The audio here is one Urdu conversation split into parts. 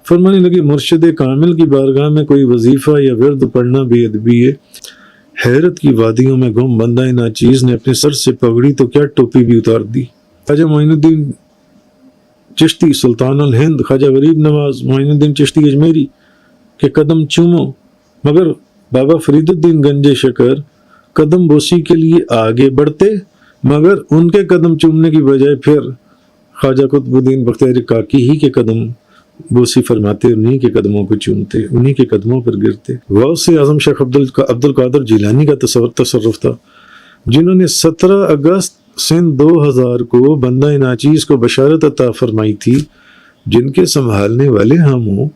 فرمانے لگے مرشد کامل کی بارگاہ میں کوئی وظیفہ یا ورد پڑھنا بے ادبی ہے۔ حیرت کی وادیوں میں گم بندہ ناچیز نے اپنے سر سے پگڑی تو کیا ٹوپی بھی اتار دی۔ خواجہ معین الدین چشتی سلطان الہند خواجہ غریب نواز معین الدین چشتی اجمیری کے قدم چومو، مگر بابا فرید الدین گنج شکر قدم بوسی کے لیے آگے بڑھتے، مگر ان کے قدم چومنے کی بجائے پھر خواجہ قطب الدین بختیاری کاکی ہی کے قدم بوسی فرماتے، انہی کے قدموں کو چومتے، انہی کے قدموں پر گرتے۔ غوث سے اعظم شیخ عبد القادر جیلانی کا تصرف تھا، جنہوں نے 17 اگست سن 2000 کو بندہ ناچیز کو بشارت عطا فرمائی تھی، جن کے سنبھالنے والے ہم ہوں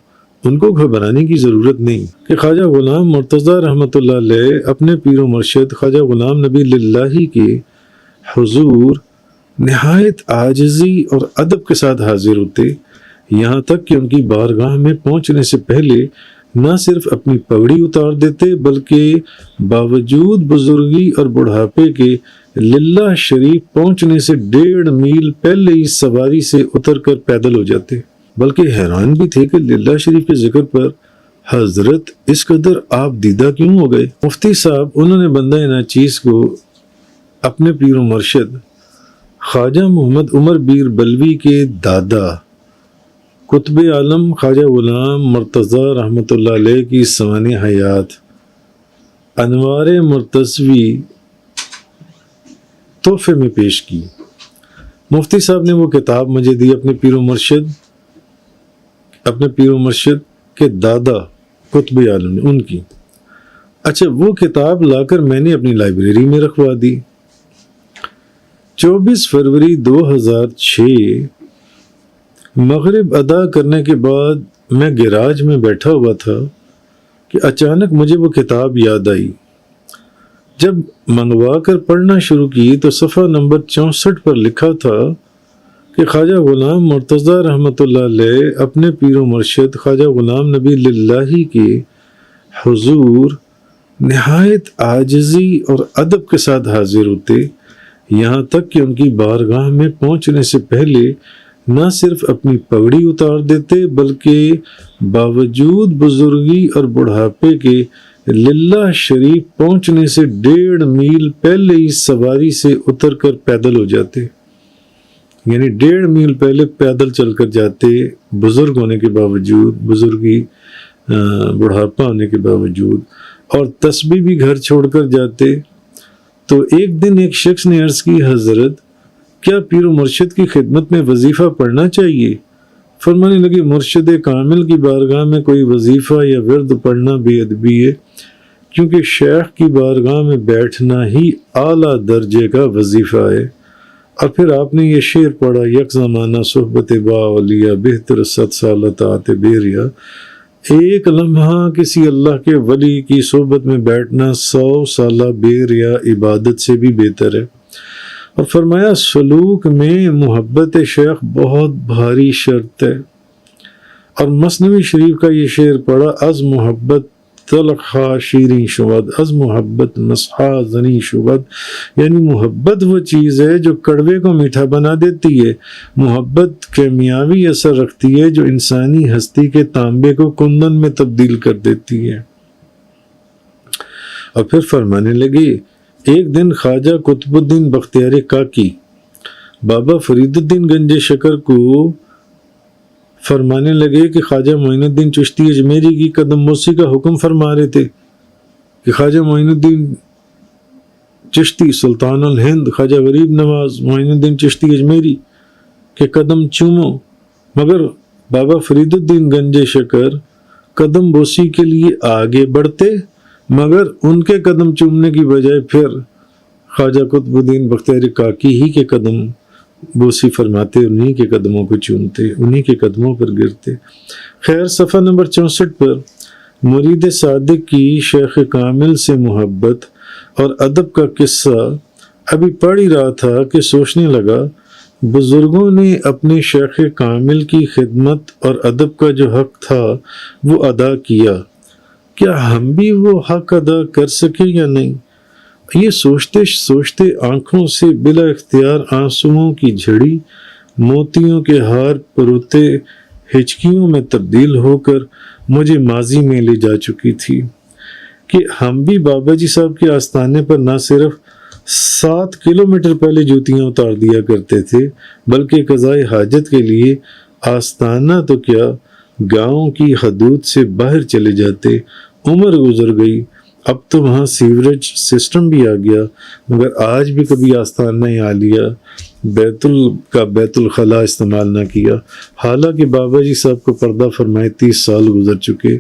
ان کو گھبرانے کی ضرورت نہیں، کہ خواجہ غلام مرتضیٰ رحمۃ اللہ علیہ اپنے پیر و مرشد خواجہ غلام نبی اللہ کے حضور نہایت عاجزی اور ادب کے ساتھ حاضر ہوتے، یہاں تک کہ ان کی بارگاہ میں پہنچنے سے پہلے نہ صرف اپنی پگڑی اتار دیتے بلکہ باوجود بزرگی اور بڑھاپے کے للہ شریف پہنچنے سے 1.5 میل پہلے ہی سواری سے اتر کر پیدل ہو جاتے، بلکہ حیران بھی تھے کہ للہ شریف کے ذکر پر حضرت اس قدر آپ دیدہ کیوں ہو گئے۔ مفتی صاحب انہوں نے بندہ ناچیز کو اپنے پیر و مرشد خواجہ محمد عمر بیر بلوی کے دادا قطب عالم خواجہ غلام مرتضیٰ رحمۃ اللہ علیہ کی سوانح حیات انوار مرتضوی تحفے میں پیش کی۔ مفتی صاحب نے وہ کتاب مجھے دی اپنے پیر و مرشد کے دادا قطب عالم نے، ان کی۔ اچھا، وہ کتاب لا کر میں نے اپنی لائبریری میں رکھوا دی۔ 24 فروری 2006 مغرب ادا کرنے کے بعد میں گیراج میں بیٹھا ہوا تھا کہ اچانک مجھے وہ کتاب یاد آئی۔ جب منگوا کر پڑھنا شروع کی تو صفحہ نمبر 64 پر لکھا تھا کہ خواجہ غلام مرتضیٰ رحمۃ اللہ علیہ اپنے پیر و مرشد خواجہ غلام نبی اللہ کے حضور نہایت عاجزی اور ادب کے ساتھ حاضر ہوتے، یہاں تک کہ ان کی بارگاہ میں پہنچنے سے پہلے نہ صرف اپنی پگڑی اتار دیتے بلکہ باوجود بزرگی اور بڑھاپے کے للہ شریف پہنچنے سے 1.5 میل پہلے ہی سواری سے اتر کر پیدل ہو جاتے، یعنی 1.5 میل پہلے پیدل چل کر جاتے، بزرگ ہونے کے باوجود، بزرگی بڑھاپا ہونے کے باوجود، اور تسبیح بھی گھر چھوڑ کر جاتے۔ تو ایک دن ایک شخص نے عرض کی، حضرت کیا پیر و مرشد کی خدمت میں وظیفہ پڑھنا چاہیے؟ فرمانے لگے مرشد کامل کی بارگاہ میں کوئی وظیفہ یا ورد پڑھنا بے ادبی ہے، کیونکہ شیخ کی بارگاہ میں بیٹھنا ہی اعلیٰ درجے کا وظیفہ ہے۔ اور پھر آپ نے یہ شعر پڑھا، یک زمانہ صحبت با اولیاء بہتر 100 سال طاعت بیریا، ایک لمحہ کسی اللہ کے ولی کی صحبت میں بیٹھنا 100 سالہ بیریا عبادت سے بھی بہتر ہے۔ اور فرمایا سلوک میں محبت شیخ بہت بھاری شرط ہے۔ اور مثنوی شریف کا یہ شعر پڑھا، از محبت تلخا شیریں شود، از محبت مسحا زنی شود، یعنی محبت وہ چیز ہے جو کڑوے کو میٹھا بنا دیتی ہے، محبت کیمیاوی اثر رکھتی ہے جو انسانی ہستی کے تانبے کو کندن میں تبدیل کر دیتی ہے۔ اور پھر فرمانے لگے، ایک دن خواجہ قطب الدین بختیاری کاکی بابا فرید الدین گنج شکر کو فرمانے لگے کہ خواجہ معین الدین چشتی اجمیری کی قدم بوسی کا حکم فرما رہے تھے کہ خواجہ معین الدین چشتی سلطان الہند خواجہ غریب نواز معین الدین چشتی اجمیری کے قدم چومو، مگر بابا فرید الدین گنج شکر قدم بوسی کے لیے آگے بڑھتے، مگر ان کے قدم چومنے کی بجائے پھر خواجہ قطب الدین بختیاری کاکی ہی کے قدم بوسی فرماتے، انہی کے قدموں کو چومتے، انہی کے قدموں پر گرتے۔ خیر، صفحہ نمبر 64 پر مرید صادق کی شیخ کامل سے محبت اور ادب کا قصہ ابھی پڑھ ہی رہا تھا کہ سوچنے لگا، بزرگوں نے اپنے شیخ کامل کی خدمت اور ادب کا جو حق تھا وہ ادا کیا، کیا ہم بھی وہ حق ادا کر سکیں یا نہیں؟ یہ سوچتے سوچتے آنکھوں سے بلا اختیار آنسوؤں کی جھڑی، موتیوں کے ہار پروتے ہچکیوں میں تبدیل ہو کر مجھے ماضی میں لے جا چکی تھی کہ ہم بھی بابا جی صاحب کے آستانے پر نہ صرف 7 کلومیٹر پہلے جوتیاں اتار دیا کرتے تھے بلکہ قضائے حاجت کے لیے آستانہ تو کیا گاؤں کی حدود سے باہر چلے جاتے۔ عمر گزر گئی، اب تو وہاں سیوریج سسٹم بھی آ گیا، مگر آج بھی کبھی آستانہ عالیہ بیت الخلا استعمال نہ کیا، حالانکہ بابا جی صاحب کو پردہ فرمائے 30 سال گزر چکے۔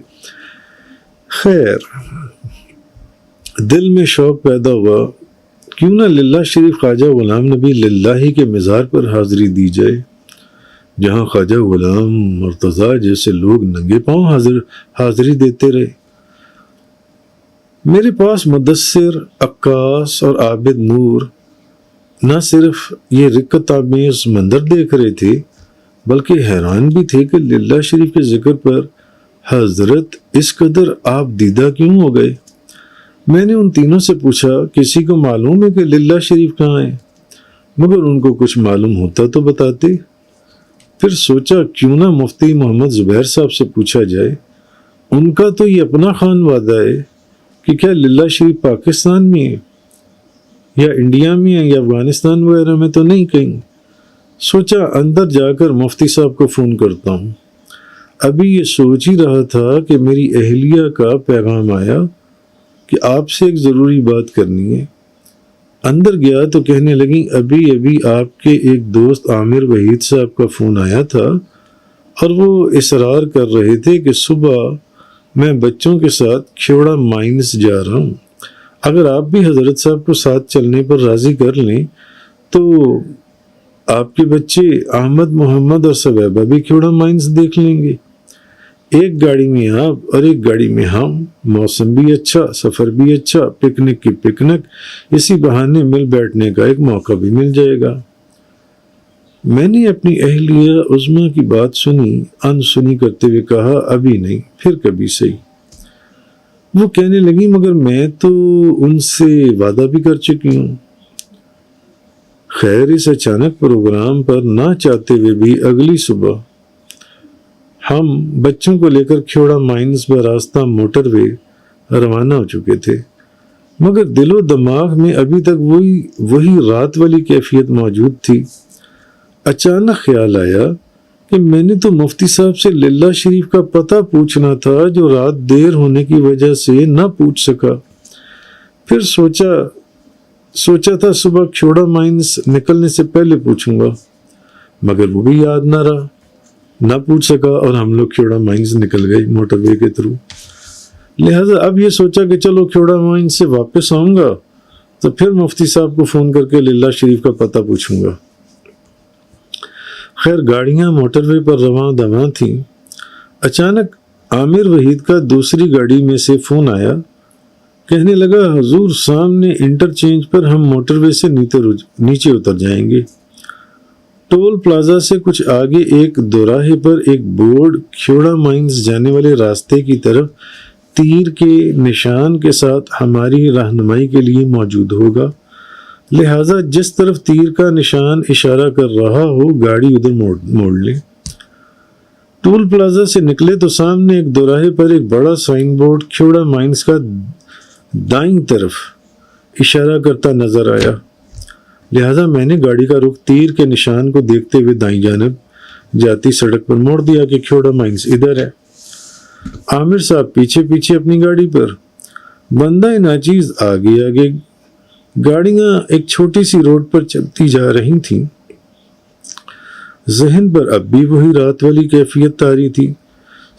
خیر، دل میں شوق پیدا ہوا، کیوں نہ للہ شریف خواجہ غلام نبی للہ کے مزار پر حاضری دی جائے، جہاں خواجہ غلام مرتضیٰ جیسے لوگ ننگے پاؤں حاضری دیتے رہے۔ میرے پاس مدثر، عکاس اور عابد نور نہ صرف یہ رقت آمیز منظر دیکھ رہے تھے بلکہ حیران بھی تھے کہ للہ شریف کے ذکر پر حضرت اس قدر آپ دیدہ کیوں ہو گئے۔ میں نے ان تینوں سے پوچھا، کسی کو معلوم ہے کہ للہ شریف کہاں ہے؟ مگر ان کو کچھ معلوم ہوتا تو بتاتے۔ پھر سوچا کیوں نہ مفتی محمد زبیر صاحب سے پوچھا جائے، ان کا تو یہ اپنا خانوادہ ہے کہ کیا للہ شریف پاکستان میں ہے یا انڈیا میں ہے یا افغانستان وغیرہ میں تو نہیں کہیں۔ سوچا اندر جا کر مفتی صاحب کو فون کرتا ہوں۔ ابھی یہ سوچ ہی رہا تھا کہ میری اہلیہ کا پیغام آیا کہ آپ سے ایک ضروری بات کرنی ہے۔ اندر گیا تو کہنے لگیں، ابھی آپ کے ایک دوست عامر وحید صاحب کا فون آیا تھا اور وہ اصرار کر رہے تھے کہ صبح میں بچوں کے ساتھ کھیوڑا مائنز جا رہا ہوں، اگر آپ بھی حضرت صاحب کو ساتھ چلنے پر راضی کر لیں تو آپ کے بچے احمد، محمد اور سبیبہ بھی کھیوڑا مائنز دیکھ لیں گے۔ ایک گاڑی میں آپ اور ایک گاڑی میں ہم، موسم بھی اچھا، سفر بھی اچھا، پکنک کی پکنک، اسی بہانے مل بیٹھنے کا ایک موقع بھی مل جائے گا۔ میں نے اپنی اہلیہ عظمیٰ کی بات سنی، انسنی کرتے ہوئے کہا، ابھی نہیں، پھر کبھی صحیح۔ وہ کہنے لگی، مگر میں تو ان سے وعدہ بھی کر چکی ہوں۔ خیر، اس اچانک پروگرام پر نہ چاہتے ہوئے بھی اگلی صبح ہم بچوں کو لے کر کھیوڑا مائنز براستہ موٹر وے روانہ ہو چکے تھے، مگر دل و دماغ میں ابھی تک وہی رات والی کیفیت موجود تھی۔ اچانک خیال آیا کہ میں نے تو مفتی صاحب سے للہ شریف کا پتہ پوچھنا تھا، جو رات دیر ہونے کی وجہ سے نہ پوچھ سکا۔ پھر سوچا تھا صبح کھیوڑا مائنز نکلنے سے پہلے پوچھوں گا، مگر وہ بھی یاد نہ رہا، نہ پوچھ سکا اور ہم لوگ کھیوڑا مائنز نکل گئے موٹر وے کے تھرو۔ لہٰذا اب یہ سوچا کہ چلو کھیوڑا مائنز سے واپس آؤں گا تو پھر مفتی صاحب کو فون کر کے للہ شریف کا پتہ پوچھوں گا۔ خیر، گاڑیاں موٹر وے پر رواں دواں تھیں۔ اچانک عامر وحید کا دوسری گاڑی میں سے فون آیا، کہنے لگا، حضور سامنے انٹرچینج پر ہم موٹر وے سے نیچے اتر جائیں گے۔ ٹول پلازا سے کچھ آگے ایک دوراہے پر ایک بورڈ کھیوڑا مائنز جانے والے راستے کی طرف تیر کے نشان کے ساتھ ہماری رہنمائی کے لیے موجود ہوگا، لہٰذا جس طرف تیر کا نشان اشارہ کر رہا ہو گاڑی ادھر موڑ لیں۔ ٹول پلازا سے نکلے تو سامنے ایک دوراہے پر ایک بڑا سائن بورڈ کھیوڑا مائنز کا دائیں طرف اشارہ کرتا نظر آیا، لہٰذا میں نے گاڑی کا رخ تیر کے نشان کو دیکھتے ہوئے دائیں جانب جاتی سڑک پر موڑ دیا کہ کھیوڑا مائنز ادھر ہے۔ عامر صاحب پیچھے پیچھے اپنی گاڑی پر، بندہ ناچیز آگے، گاڑیاں ایک چھوٹی سی روڈ پر چلتی جا رہی تھیں۔ ذہن پر اب بھی وہی رات والی کیفیت طاری تھی۔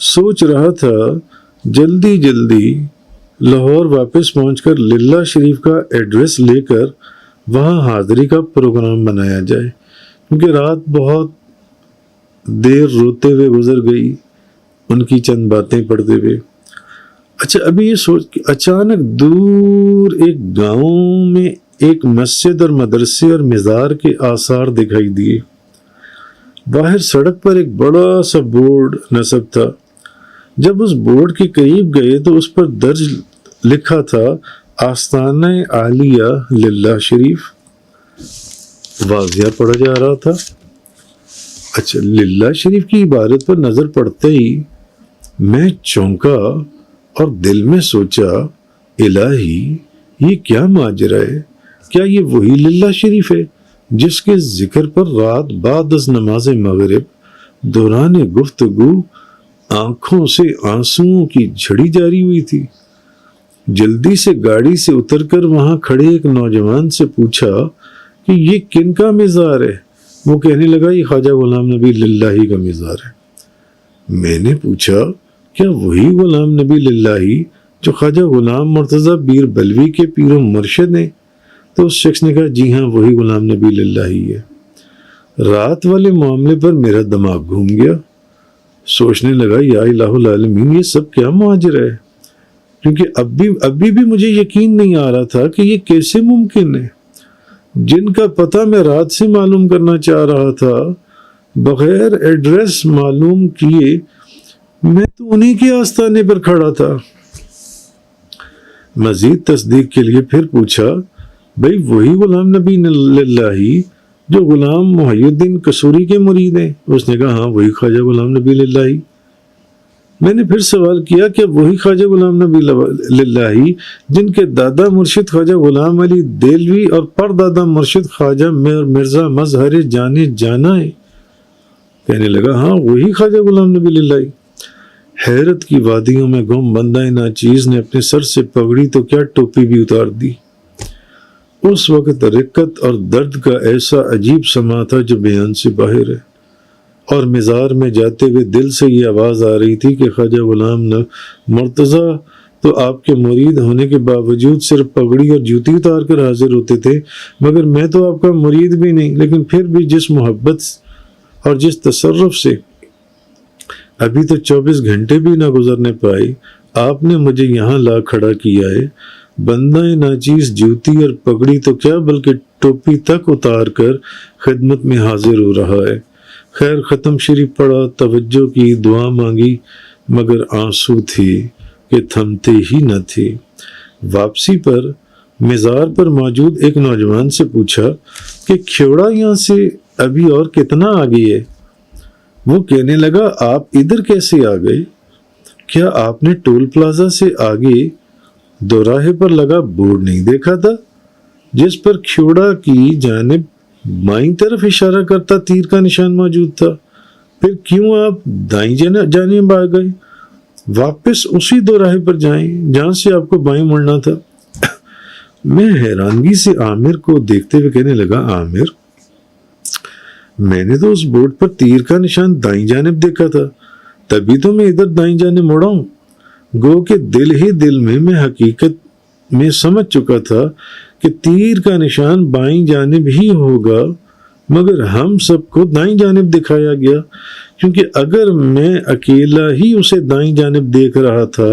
سوچ رہا تھا جلدی لاہور واپس پہنچ کر للہ شریف کا ایڈریس لے کر وہاں حاضری کا پروگرام بنایا جائے، کیونکہ رات بہت دیر روتے ہوئے گزر گئی، ان کی چند باتیں پڑھتے ہوئے۔ اچھا، ابھی یہ سوچ کہ اچانک دور ایک گاؤں میں ایک مسجد اور مدرسے اور مزار کے آثار دکھائی دیے۔ باہر سڑک پر ایک بڑا سا بورڈ نصب تھا۔ جب اس بورڈ کے قریب گئے تو اس پر درج لکھا تھا، آستانہ عالیہ للہ شریف، واضح پڑھا جا رہا تھا۔ اچھا، للہ شریف کی عبارت پر نظر پڑتے ہی میں چونکا اور دل میں سوچا، الہی یہ کیا ماجرا ہے؟ کیا یہ وہی للہ شریف ہے جس کے ذکر پر رات بعد از نماز مغرب دوران گفتگو آنکھوں سے آنسوؤں کی جھڑی جاری ہوئی تھی؟ جلدی سے گاڑی سے اتر کر وہاں کھڑے ایک نوجوان سے پوچھا کہ یہ کن کا مزار ہے؟ وہ کہنے لگا یہ خواجہ غلام نبی للہی کا مزار ہے۔ میں نے پوچھا کیا وہی غلام نبی للہی جو خواجہ غلام مرتضیٰ بیر بلوی کے پیر و مرشد ہیں؟ تو اس شخص نے کہا جی ہاں وہی غلام نبی للہی ہے۔ رات والے معاملے پر میرا دماغ گھوم گیا، سوچنے لگا یا الہ العالمین یہ سب کیا ماجرا ہے، کیونکہ ابھی بھی مجھے یقین نہیں آ رہا تھا کہ یہ کیسے ممکن ہے۔ جن کا پتہ میں رات سے معلوم کرنا چاہ رہا تھا، بغیر ایڈریس معلوم کیے میں تو انہی کے آستانے پر کھڑا تھا۔ مزید تصدیق کے لیے پھر پوچھا بھئی وہی غلام نبی للہی جو غلام محی الدین قصوری کے مرید ہیں؟ اس نے کہا ہاں وہی خواجہ غلام نبی للہی۔ میں نے پھر سوال کیا کہ وہی خواجہ غلام نبی للہی جن کے دادا مرشد خواجہ غلام علی دہلوی اور پردادا مرشد خواجہ مرزا مظہر جانے جانا ہے؟ کہنے لگا ہاں وہی خواجہ غلام نبی للہی۔ حیرت کی وادیوں میں گم بندہ ناچیز نے اپنے سر سے پگڑی تو کیا ٹوپی بھی اتار دی۔ اس وقت رقت اور درد کا ایسا عجیب سما تھا جو بیان سے باہر ہے، اور مزار میں جاتے ہوئے دل سے یہ آواز آ رہی تھی کہ خواجہ غلام مرتضیٰ تو آپ کے مرید ہونے کے باوجود صرف پگڑی اور جوتی اتار کر حاضر ہوتے تھے، مگر میں تو آپ کا مرید بھی نہیں، لیکن پھر بھی جس محبت اور جس تصرف سے ابھی تو 24 گھنٹے بھی نہ گزرنے پائے آپ نے مجھے یہاں لا کھڑا کیا ہے، بندہ ناچیز جوتی اور پگڑی تو کیا بلکہ ٹوپی تک اتار کر خدمت میں حاضر ہو رہا ہے۔ خیر ختم شریف پڑھا، توجہ کی، دعا مانگی، مگر آنسو تھے کہ تھمتے ہی نہ تھے۔ واپسی پر مزار پر موجود ایک نوجوان سے پوچھا کہ کھیوڑا یہاں سے ابھی اور کتنا آگے ہے؟ وہ کہنے لگا آپ ادھر کیسے آ گئے؟ کیا آپ نے ٹول پلازا سے آگے دوراہے پر لگا بورڈ نہیں دیکھا تھا جس پر کھیوڑا کی جانب بائیں طرف اشارہ کرتا تیر کا نشان موجود تھا؟ پھر کیوں آپ دائیں جانب آ گئے؟ واپس اسی دوراہے پر جائیں جہاں سے آپ کو بائیں مڑنا تھا۔ میں حیرانگی سے عامر کو دیکھتے ہوئے کہنے لگا عامر میں نے تو اس بورڈ پر تیر کا نشان دائیں جانب دیکھا تھا، تبھی تو میں ادھر دائیں جانب مڑا ہوں۔ گو کہ دل ہی دل میں حقیقت میں سمجھ چکا تھا کہ تیر کا نشان بائیں جانب ہی ہوگا، مگر ہم سب کو دائیں جانب دکھایا گیا، کیونکہ اگر میں اکیلا ہی اسے دائیں جانب دیکھ رہا تھا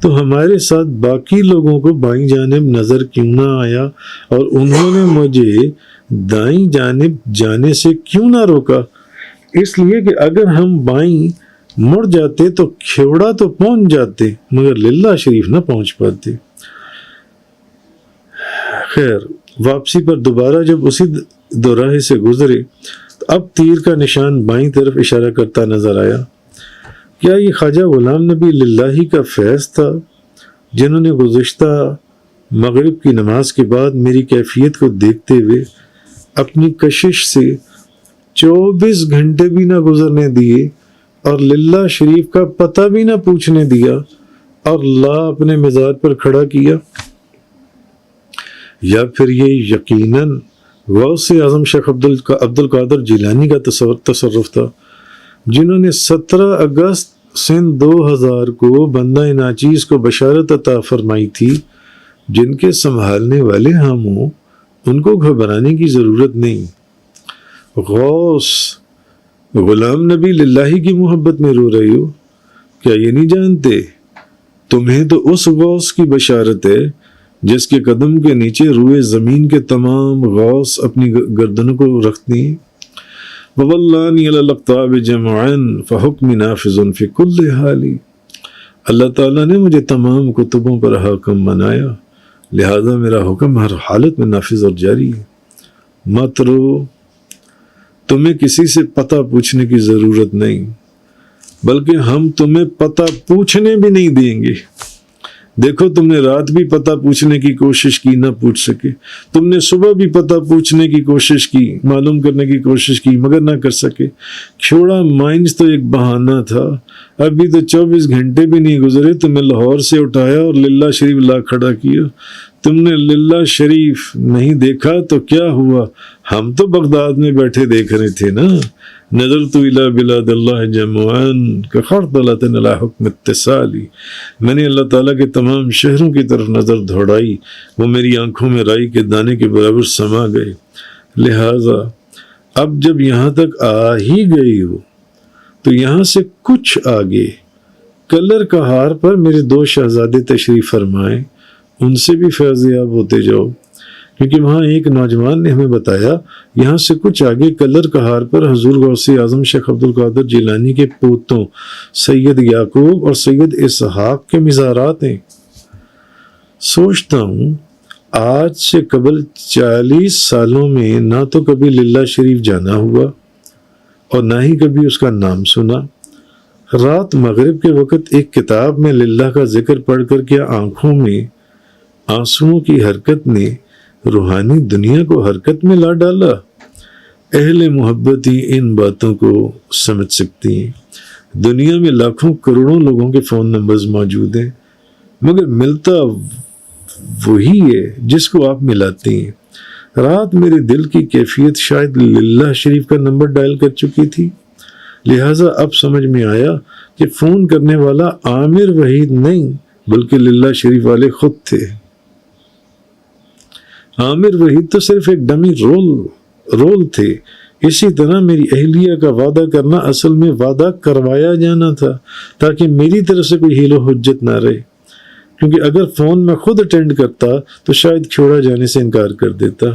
تو ہمارے ساتھ باقی لوگوں کو بائیں جانب نظر کیوں نہ آیا اور انہوں نے مجھے دائیں جانب جانے سے کیوں نہ روکا؟ اس لیے کہ اگر ہم بائیں مڑ جاتے تو کھیوڑا تو پہنچ جاتے، مگر للہ شریف نہ پہنچ پاتے۔ خیر واپسی پر دوبارہ جب اسی دوراہے سے گزرے تو اب تیر کا نشان بائیں طرف اشارہ کرتا نظر آیا۔ کیا یہ خواجہ غلام نبی للہی کا فیض تھا جنہوں نے گزشتہ مغرب کی نماز کے بعد میری کیفیت کو دیکھتے ہوئے اپنی کشش سے 24 گھنٹے بھی نہ گزرنے دیے اور للہ شریف کا پتہ بھی نہ پوچھنے دیا اور لا اپنے مزار پر کھڑا کیا؟ یا پھر یہ یقیناً غوث اعظم شیخ عبد القادر جیلانی کا تصرف تھا جنہوں نے 17 اگست سن 2000 کو بندہ ناچیز کو بشارت عطا فرمائی تھی، جن کے سنبھالنے والے ہم ہوں ان کو گھبرانے کی ضرورت نہیں۔ غوث غلام نبی للہی کی محبت میں رو رہی ہو؟ کیا یہ نہیں جانتے تمہیں تو اس غوث کی بشارت ہے جس کے قدم کے نیچے روئے زمین کے تمام غوث اپنی گردنوں کو رکھتی ہیں۔ وَوَاللَّانِ عَلَى الْأَقْطَابِ جَمْعًا فَحُكْمِ نَافِذٌ فِي كُلِّ حَالٍ۔ اللہ تعالیٰ نے مجھے تمام کتبوں پر حاکم بنایا، لہذا میرا حکم ہر حالت میں نافذ اور جاری ہے۔ مت رو، تمہیں کسی سے پتہ پوچھنے کی ضرورت نہیں، بلکہ ہم تمہیں پتہ پوچھنے بھی نہیں دیں گے۔ دیکھو تم نے رات بھی پتہ پوچھنے کی کوشش کی، نہ پوچھ سکے، تم نے صبح بھی پتہ پوچھنے کی کوشش کی، معلوم کرنے کی کوشش کی، مگر نہ کر سکے۔ کھوڑا مائنز تو ایک بہانہ تھا، ابھی تو 24 گھنٹے بھی نہیں گزرے، تمہیں لاہور سے اٹھایا اور للہ شریف لا کھڑا کیا۔ تم نے للہ شریف نہیں دیکھا تو کیا ہوا، ہم تو بغداد میں بیٹھے دیکھ رہے تھے نا۔ نظرت الی بلاد اللہ جمعان کخردلۃ علی حکم اتصالی، میں نے اللہ تعالیٰ کے تمام شہروں کی طرف نظر دوڑائی، وہ میری آنکھوں میں رائی کے دانے کے برابر سما گئے۔ لہٰذا اب جب یہاں تک آ ہی گئی ہو تو یہاں سے کچھ آگے کلر کہار پر میرے 2 شہزادے تشریف فرمائیں، ان سے بھی فیض یاب ہوتے جاؤ، کیونکہ وہاں ایک نوجوان نے ہمیں بتایا یہاں سے کچھ آگے کلر کہار پر حضور غوث اعظم شیخ عبد القادر جیلانی کے پوتوں سید یعقوب اور سید اسحاق کے مزارات ہیں۔ سوچتا ہوں آج سے قبل 40 سالوں میں نہ تو کبھی للہ شریف جانا ہوا اور نہ ہی کبھی اس کا نام سنا۔ رات مغرب کے وقت ایک کتاب میں للہ کا ذکر پڑھ کر کیا آنکھوں میں آنسوؤں کی حرکت نے روحانی دنیا کو حرکت میں لا ڈالا۔ اہل محبت ہی ان باتوں کو سمجھ سکتی ہیں۔ دنیا میں لاکھوں کروڑوں لوگوں کے فون نمبرز موجود ہیں، مگر ملتا وہی ہے جس کو آپ ملاتے ہیں۔ رات میرے دل کی کیفیت شاید للہ شریف کا نمبر ڈائل کر چکی تھی، لہٰذا اب سمجھ میں آیا کہ فون کرنے والا عامر وحید نہیں بلکہ للہ شریف والے خود تھے۔ عامر وحید تو صرف ایک ڈمی رول تھے۔ اسی طرح میری اہلیہ کا وعدہ کرنا اصل میں وعدہ کروایا جانا تھا، تاکہ میری طرف سے کوئی حیل و حجت نہ رہے، کیونکہ اگر فون میں خود اٹینڈ کرتا تو شاید کھوڑا جانے سے انکار کر دیتا۔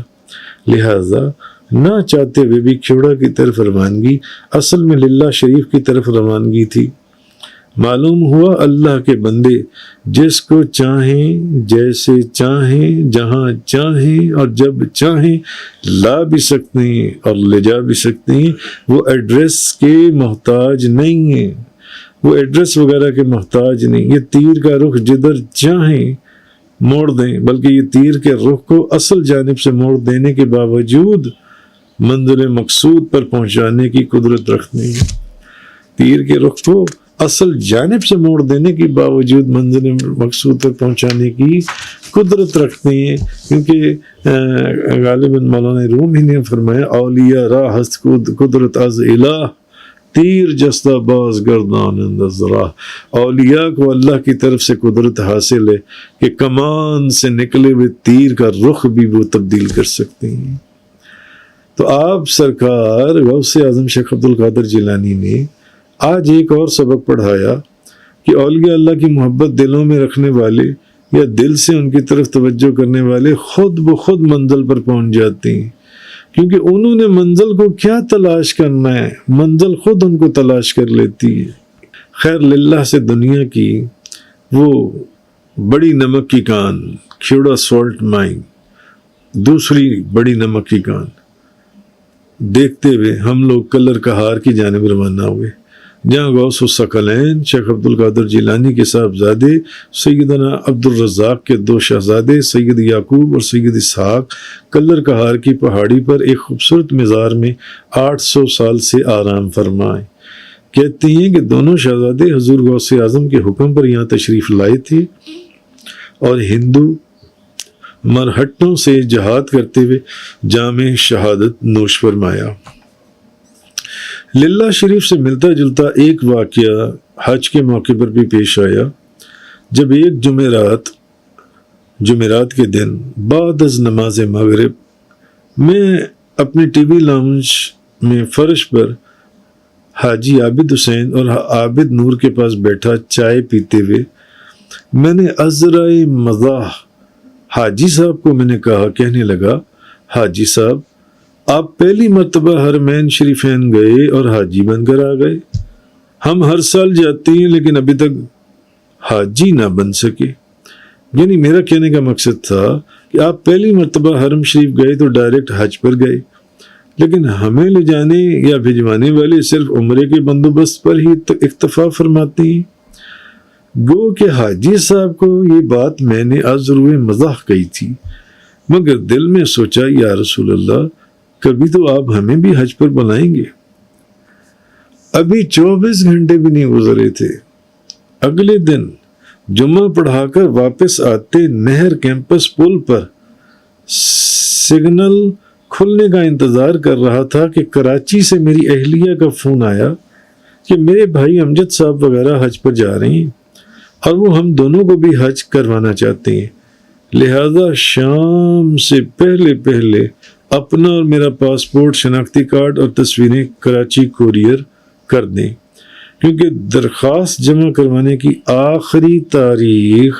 لہٰذا نہ چاہتے ہوئے بھی کھوڑا کی طرف روانگی اصل میں للہ شریف کی طرف روانگی تھی۔ معلوم ہوا اللہ کے بندے جس کو چاہیں، جیسے چاہیں، جہاں چاہیں اور جب چاہیں لا بھی سکتے ہیں اور لے جا بھی سکتے ہیں، وہ ایڈریس کے محتاج نہیں ہیں، وہ ایڈریس وغیرہ کے محتاج نہیں۔ یہ تیر کا رخ جدھر چاہیں موڑ دیں، بلکہ یہ تیر کے رخ کو اصل جانب سے موڑ دینے کے باوجود منزل مقصود پر پہنچانے کی قدرت رکھتے ہیں۔ تیر کے رخ کو اصل جانب سے موڑ دینے کے باوجود منزل مقصود پر پہنچانے کی قدرت رکھتے ہیں، کیونکہ غالباً مولانا روم ہی نے فرمایا اولیاء راہ ہست قدرت از الہ، تیر جستہ باز گردان انداز راہ۔ اولیاء کو اللہ کی طرف سے قدرت حاصل ہے کہ کمان سے نکلے ہوئے تیر کا رخ بھی وہ تبدیل کر سکتے ہیں۔ تو آپ سرکار غوث اعظم شیخ عبد القادر جیلانی نے آج ایک اور سبق پڑھایا کہ اولیاء اللہ کی محبت دلوں میں رکھنے والے یا دل سے ان کی طرف توجہ کرنے والے خود بخود منزل پر پہنچ جاتے ہیں، کیونکہ انہوں نے منزل کو کیا تلاش کرنا ہے، منزل خود ان کو تلاش کر لیتی ہے۔ خیر، للہ سے دنیا کی وہ بڑی نمک کی کان، کھیوڑا سالٹ مائن، دوسری بڑی نمک کی کان دیکھتے ہوئے ہم لوگ کلر کہار کی جانب روانہ ہوئے، جہاں غوث الثقلین شیخ عبد القادر جیلانی کے صاحبزادے سیدنا عبد الرزاق کے 2 شہزادے سید یعقوب اور سید اسحاق کلر کہار کی پہاڑی پر ایک خوبصورت مزار میں 800 سال سے آرام فرمائے۔ کہتے ہیں کہ دونوں شہزادے حضور غوث اعظم کے حکم پر یہاں تشریف لائے تھے اور ہندو مرہٹوں سے جہاد کرتے ہوئے جام شہادت نوش فرمایا۔ للہ شریف سے ملتا جلتا ایک واقعہ حج کے موقع پر بھی پیش آیا، جب ایک جمعرات کے دن بعد از نماز مغرب میں اپنے ٹی وی لاؤنج میں فرش پر حاجی عابد حسین اور عابد نور کے پاس بیٹھا چائے پیتے ہوئے میں نے عذرائے مزاح حاجی صاحب کو میں نے کہا، کہنے لگا، حاجی صاحب آپ پہلی مرتبہ حرمین شریفین گئے اور حاجی بن کر آ گئے۔ ہم ہر سال جاتے ہیں لیکن ابھی تک حاجی نہ بن سکے۔ یعنی میرا کہنے کا مقصد تھا کہ آپ پہلی مرتبہ حرم شریف گئے تو ڈائریکٹ حج پر گئے، لیکن ہمیں لے جانے یا بھجوانے والے صرف عمرے کے بندوبست پر ہی اکتفا فرماتے ہیں۔ گو کہ حاجی صاحب کو یہ بات میں نے ازروئے مزاح کہی تھی، مگر دل میں سوچا یا رسول اللہ کبھی تو آپ ہمیں بھی حج پر بلائیں گے۔ ابھی 24 گھنٹے بھی نہیں گزرے تھے، اگلے دن جمعہ پڑھا کر واپس آتے نہر کیمپس پل پر سگنل کھلنے کا انتظار کر رہا تھا کہ کراچی سے میری اہلیہ کا فون آیا کہ میرے بھائی امجد صاحب وغیرہ حج پر جا رہے ہیں اور وہ ہم دونوں کو بھی حج کروانا چاہتے ہیں، لہذا شام سے پہلے اپنا اور میرا پاسپورٹ، شناختی کارڈ اور تصویریں کراچی کوریئر کر دیں، کیونکہ درخواست جمع کروانے کی آخری تاریخ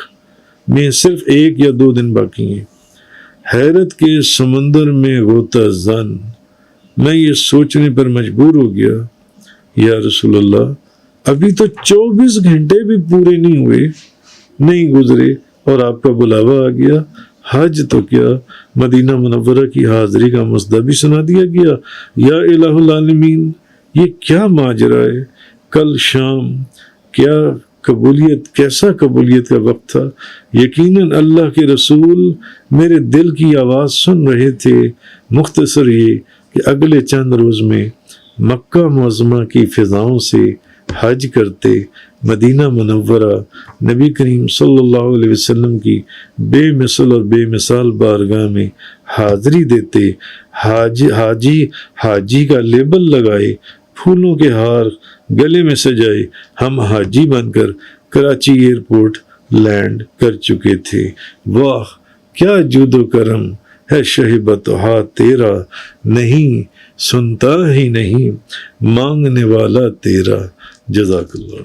میں صرف 1 یا 2 دن باقی ہیں۔ حیرت کے سمندر میں غوطہ زن میں یہ سوچنے پر مجبور ہو گیا، یا رسول اللہ ابھی تو 24 گھنٹے بھی پورے نہیں گزرے اور آپ کا بلاوا آ گیا۔ حج تو کیا، مدینہ منورہ کی حاضری کا مسئلہ بھی سنا دیا گیا۔ یا الہ العالمین، یہ کیا ماجرا ہے؟ کل شام کیسا قبولیت کا وقت تھا۔ یقیناً اللہ کے رسول میرے دل کی آواز سن رہے تھے۔ مختصر یہ کہ اگلے چند روز میں مکہ معظمہ کی فضاؤں سے حج کرتے، مدینہ منورہ نبی کریم صلی اللہ علیہ وسلم کی بے مثل اور بے مثال بارگاہ میں حاضری دیتے، حاجی کا لیبل لگائے، پھولوں کے ہار گلے میں سجائے، ہم حاجی بن کر کراچی ایئرپورٹ لینڈ کر چکے تھے۔ واہ کیا جود و کرم ہے شہ بطحا تیرا، نہیں سنتا ہی نہیں مانگنے والا تیرا۔ جزاک اللہ۔